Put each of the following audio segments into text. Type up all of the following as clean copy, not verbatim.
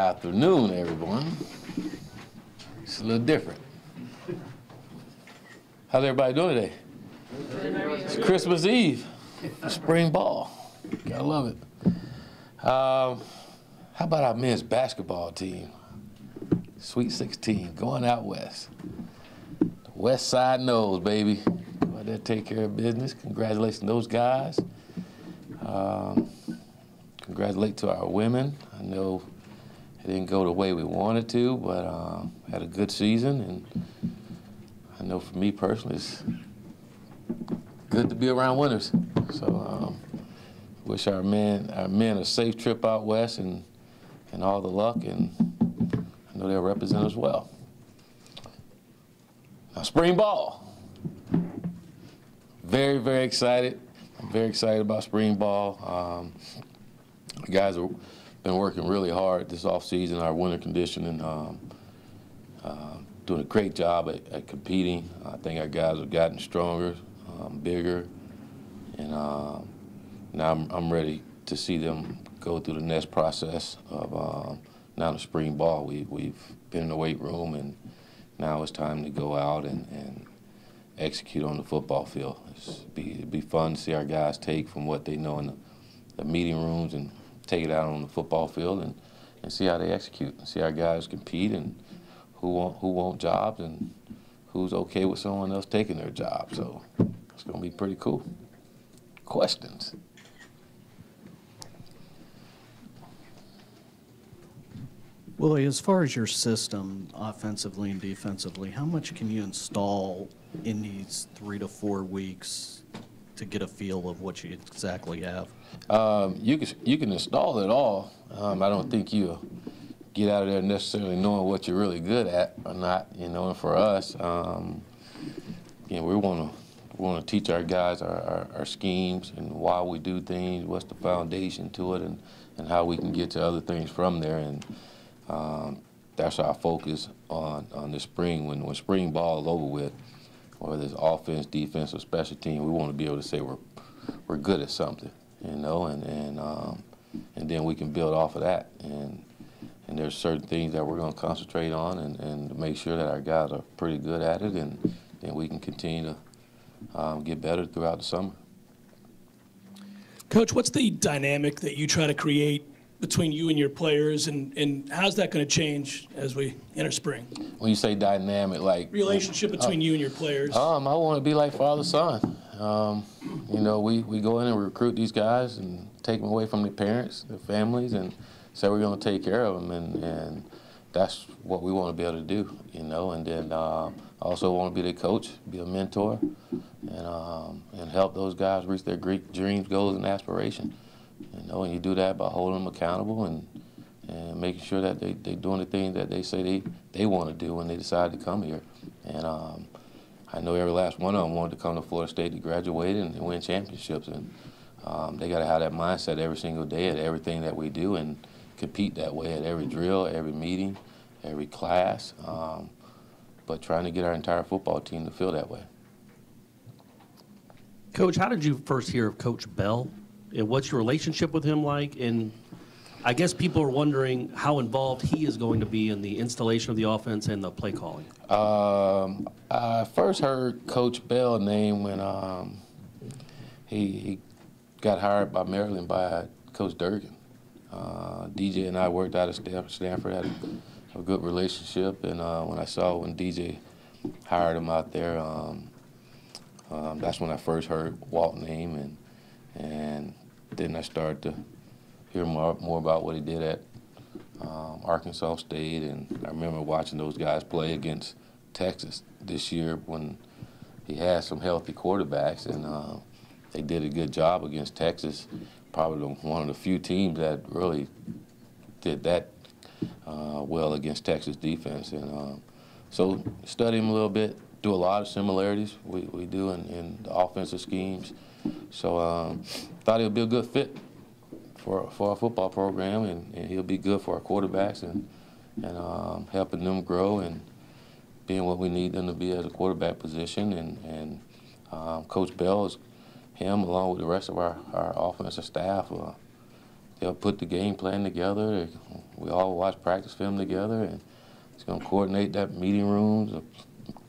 afternoon, everyone. It's a little different. How's everybody doing today? It's Christmas Eve, spring ball. Gotta love it. How about our men's basketball team? Sweet 16, going out west. The West Side knows, baby. Go out there, take care of business. Congratulations to those guys. Congratulate to our women. I know it didn't go the way we wanted to, but had a good season. And I know for me personally, it's good to be around winners. So wish our men a safe trip out west and all the luck. And I know they'll represent us well. Now, spring ball. Very, very excited. I'm very excited about spring ball. The guys have been working really hard this offseason, our winter conditioning, doing a great job at competing. I think our guys have gotten stronger, bigger, and now I'm ready to see them go through the next process of now the spring ball. We've been in the weight room, and now it's time to go out and execute on the football field. It'd be fun to see our guys take from what they know in the meeting rooms and take it out on the football field and see how they execute, and see our guys compete, and who want jobs and who's okay with someone else taking their job. So it's going to be pretty cool. Questions? Willie, as far as your system, offensively and defensively, how much can you install in these 3 to 4 weeks to get a feel of what you exactly have? You can install it all. I don't think you get out of there necessarily knowing what you're really good at or not. You know, and for us, we want to teach our guys our schemes and why we do things, what's the foundation to it, and how we can get to other things from there. And that's our focus on this spring. When spring ball is over with, whether it's offense, defense, or special team, we want to be able to say we're good at something, you know, and then we can build off of that. And there's certain things that we're going to concentrate on and make sure that our guys are pretty good at it, and then we can continue to get better throughout the summer. Coach, what's the dynamic that you try to create between you and your players, and how's that going to change as we enter spring? When you say dynamic, like relationship between you and your players. I want to be like father-son. You know, we go in and recruit these guys and take them away from their parents, their families, and say we're going to take care of them, and that's what we want to be able to do, you know. And then I also want to be their coach, be a mentor, and help those guys reach their great dreams, goals, and aspirations. You know, and you do that by holding them accountable and making sure that they're doing the things that they say they want to do when they decide to come here. And I know every last one of them wanted to come to Florida State to graduate and win championships. And they got to have that mindset every single day at everything that we do and compete that way at every drill, every meeting, every class, but trying to get our entire football team to feel that way. Coach, how did you first hear of Coach Bell? And what's your relationship with him like? And I guess people are wondering how involved he is going to be in the installation of the offense and the play calling. I first heard Coach Bell's name when he got hired by Maryland by Coach Durkin. DJ and I worked out at Stanford, had a good relationship, and when DJ hired him out there, that's when I first heard Walt's name, and then I started to hear more about what he did at Arkansas State, and I remember watching those guys play against Texas this year when he had some healthy quarterbacks, and they did a good job against Texas, probably one of the few teams that really did that well against Texas defense. And so study him a little bit, do a lot of similarities we do in the offensive schemes. So thought he would be a good fit for our football program, and he'll be good for our quarterbacks and helping them grow and being what we need them to be at a quarterback position. And Coach Bell, him along with the rest of our offensive staff, they'll put the game plan together. We all watch practice film together, and he's going to coordinate that meeting rooms, the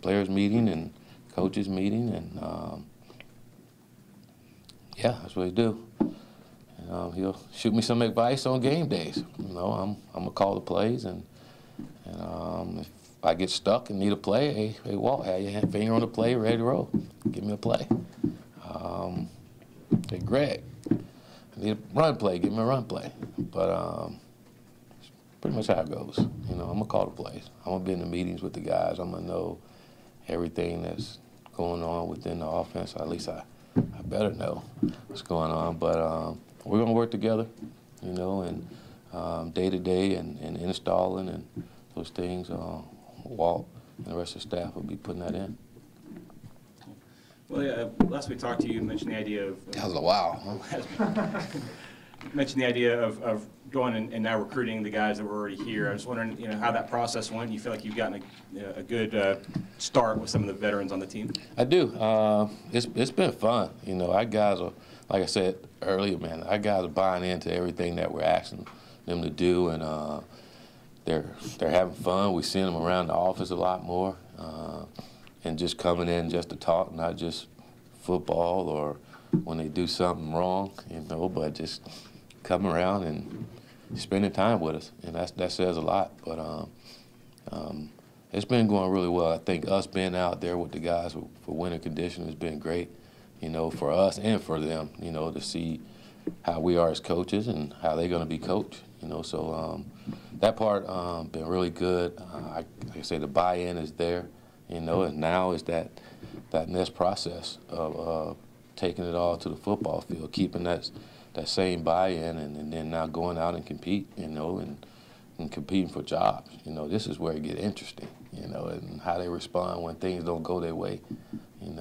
players meeting and coaches meeting, and yeah, that's what he do. He'll shoot me some advice on game days. I'm gonna call the plays, and if I get stuck and need a play, hey, Walt, have your finger on the play, ready to roll. Give me a play. Hey, Greg, I need a run play. Give me a run play. But it's pretty much how it goes. I'm gonna call the plays. I'm gonna be in the meetings with the guys. I'm gonna know everything that's going on within the offense. At least I better know what's going on. But we're gonna work together, and day to day and installing and those things. Walt and the rest of the staff will be putting that in. Well, yeah, last we talked to you, you mentioned the idea of... That was a wow. mentioned the idea of going and now recruiting the guys that were already here. I was wondering, how that process went. You feel like you've gotten a good start with some of the veterans on the team? I do. It's been fun. Our guys are, like I said earlier, man, our guys are buying into everything that we're asking them to do, and they're having fun. We see them around the office a lot more, and just coming in just to talk, not just football or when they do something wrong, but just coming around and spending time with us, and that says a lot. But it's been going really well. I think us being out there with the guys for winter condition has been great, for us and for them, to see how we are as coaches and how they're going to be coached, So that part been really good. Like I say, the buy-in is there, and now is that next process of taking it all to the football field, keeping that same buy-in, and then now going out and compete, and competing for jobs. This is where it gets interesting, and how they respond when things don't go their way, and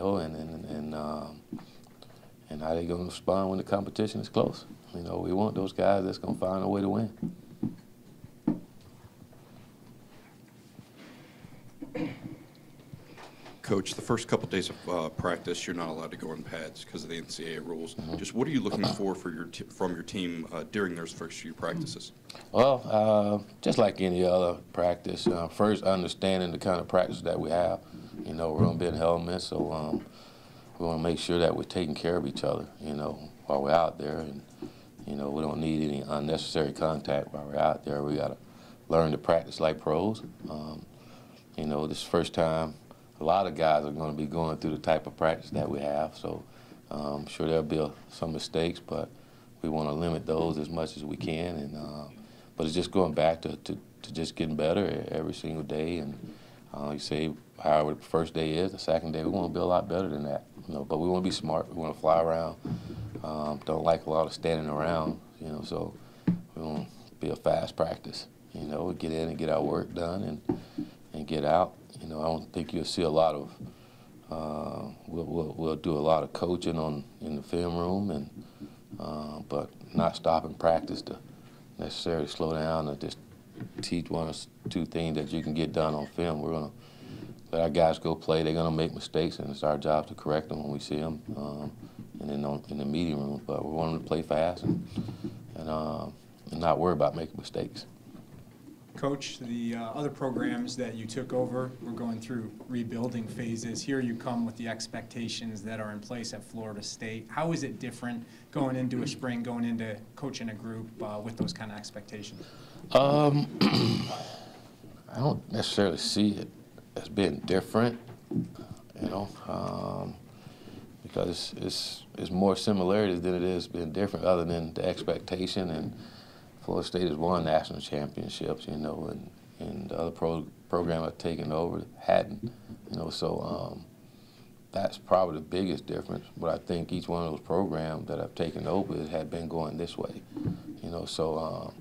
how they gonna respond when the competition is close. We want those guys that's gonna find a way to win. Coach, the first couple days of practice, you're not allowed to go in pads because of the NCAA rules. Mm-hmm. Just what are you looking for from your team during those first few practices? Well, just like any other practice, first understanding the kind of practice that we have. We're going to be in helmets, so we want to make sure that we're taking care of each other, while we're out there. And, we don't need any unnecessary contact while we're out there. We got to learn to practice like pros. This first time, a lot of guys are going to be going through the type of practice that we have, so I'm sure there'll be some mistakes, but we want to limit those as much as we can. And but it's just going back to just getting better every single day. And you say, however the first day is, the second day we want to be a lot better than that. But we want to be smart. We want to fly around. Don't like a lot of standing around. So we want to be a fast practice. We get in and get our work done and get out. I don't think you'll see a lot of. We'll do a lot of coaching in the film room, and but not stopping practice to necessarily slow down or just teach one or two things that you can get done on film. We're gonna let our guys go play. They're gonna make mistakes, and it's our job to correct them when we see them, and then in the meeting room. But we want them to play fast and not worry about making mistakes. Coach, the other programs that you took over were going through rebuilding phases. Here you come with the expectations that are in place at Florida State. How is it different going into a spring, going into coaching a group with those kind of expectations? I don't necessarily see it as being different, because it's more similarities than it is being different, other than the expectation. And Florida State has won national championships, and the other program I've taken over hadn't, so that's probably the biggest difference. But I think each one of those programs that I've taken over had been going this way, so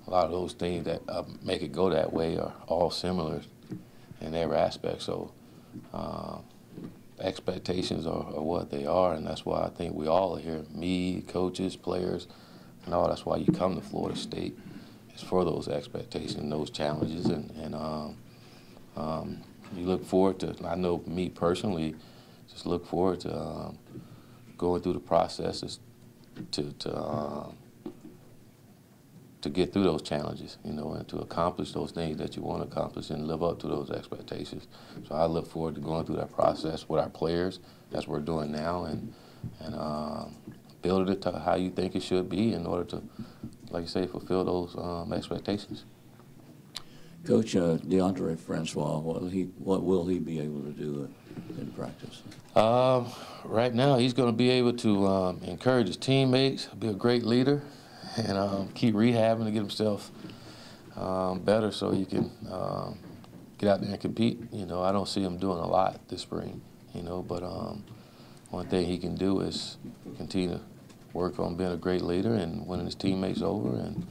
a lot of those things that make it go that way are all similar in every aspect. So expectations are what they are, and that's why I think we all are here, me, coaches, players, and all. That's why you come to Florida State, is for those expectations, those challenges, and you look forward to, I know me personally, just look forward to going through the processes to to get through those challenges, you know, and to accomplish those things that you want to accomplish and live up to those expectations. So I look forward to going through that process with our players, as we're doing now, and building it to how you think it should be in order to, like you say, fulfill those expectations. Coach, DeAndre Francois, what will he be able to do in practice? Right now, he's going to be able to encourage his teammates, be a great leader, and keep rehabbing to get himself better so he can get out there and compete. You know, I don't see him doing a lot this spring, you know, but one thing he can do is continue to work on being a great leader and winning his teammates over and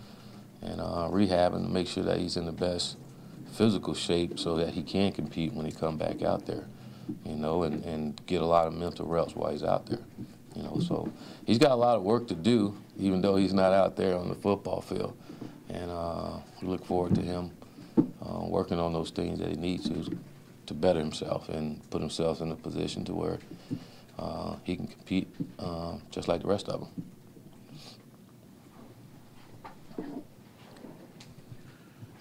rehabbing to make sure that he's in the best physical shape so that he can compete when he come back out there, you know, and get a lot of mental reps while he's out there. You know, so he's got a lot of work to do, even though he's not out there on the football field. And we look forward to him working on those things that he needs to better himself and put himself in a position to where he can compete just like the rest of them.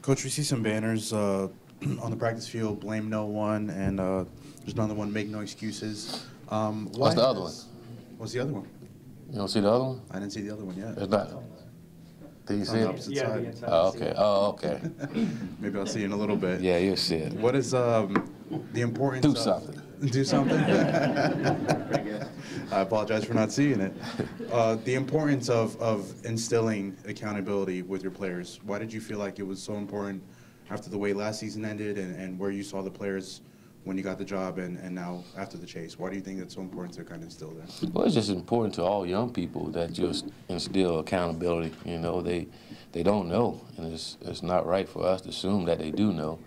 Coach, we see some banners on the practice field, blame no one, and there's another one, make no excuses. What's the other one? What's the other one? You don't see the other one? I didn't see the other one yet. It's not. Did you It's see on the it? opposite side. Oh, okay. Oh, okay. Maybe I'll see you in a little bit. Yeah, you'll see it. What is the importance Do of... something. Do something? I apologize for not seeing it. The importance of instilling accountability with your players. Why did you feel like it was so important after the way last season ended and where you saw the players when you got the job and now after the chase? Why do you think that's so important to kind of instill there? Well, it's just important to all young people that you instill accountability. You know, they don't know, and it's not right for us to assume that they do know.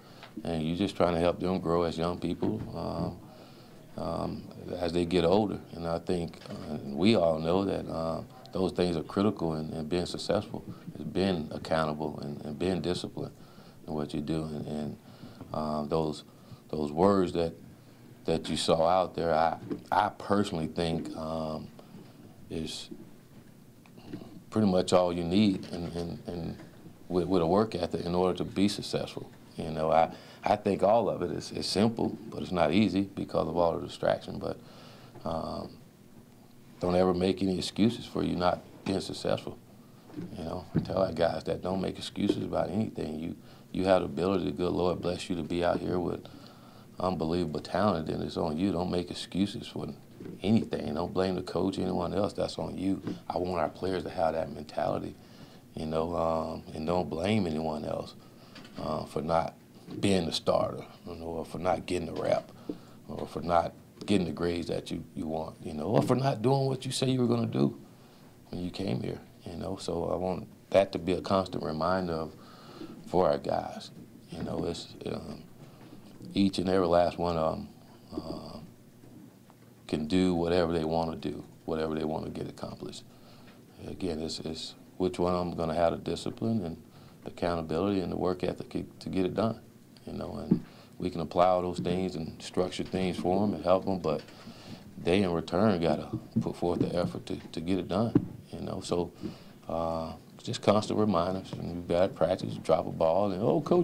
And you're just trying to help them grow as young people as they get older. And I think we all know that those things are critical in being successful, is being accountable and being disciplined in what you do. And those words that you saw out there, I personally think is pretty much all you need and with a work ethic in order to be successful. You know, I think all of it is simple, but it's not easy because of all the distraction. But don't ever make any excuses for you not being successful. You know, I tell our guys that don't make excuses about anything. You have the ability, the good Lord bless you to be out here with unbelievable talent, and it's on you. Don't make excuses for anything. Don't blame the coach or anyone else. That's on you. I want our players to have that mentality, you know, and don't blame anyone else for not being the starter, you know, or for not getting the rep, or for not getting the grades that you want, you know, or for not doing what you say you were going to do when you came here, you know. So I want that to be a constant reminder for our guys. You know, it's each and every last one of them can do whatever they want to do, whatever they want to get accomplished. Again, it's which one of them going to have the discipline and the accountability and the work ethic to get it done, you know. And we can apply all those things and structure things for them and help them, but they in return got to put forth the effort to get it done, you know. So just constant reminders, and we've got to practice, drop a ball, and, oh, coach,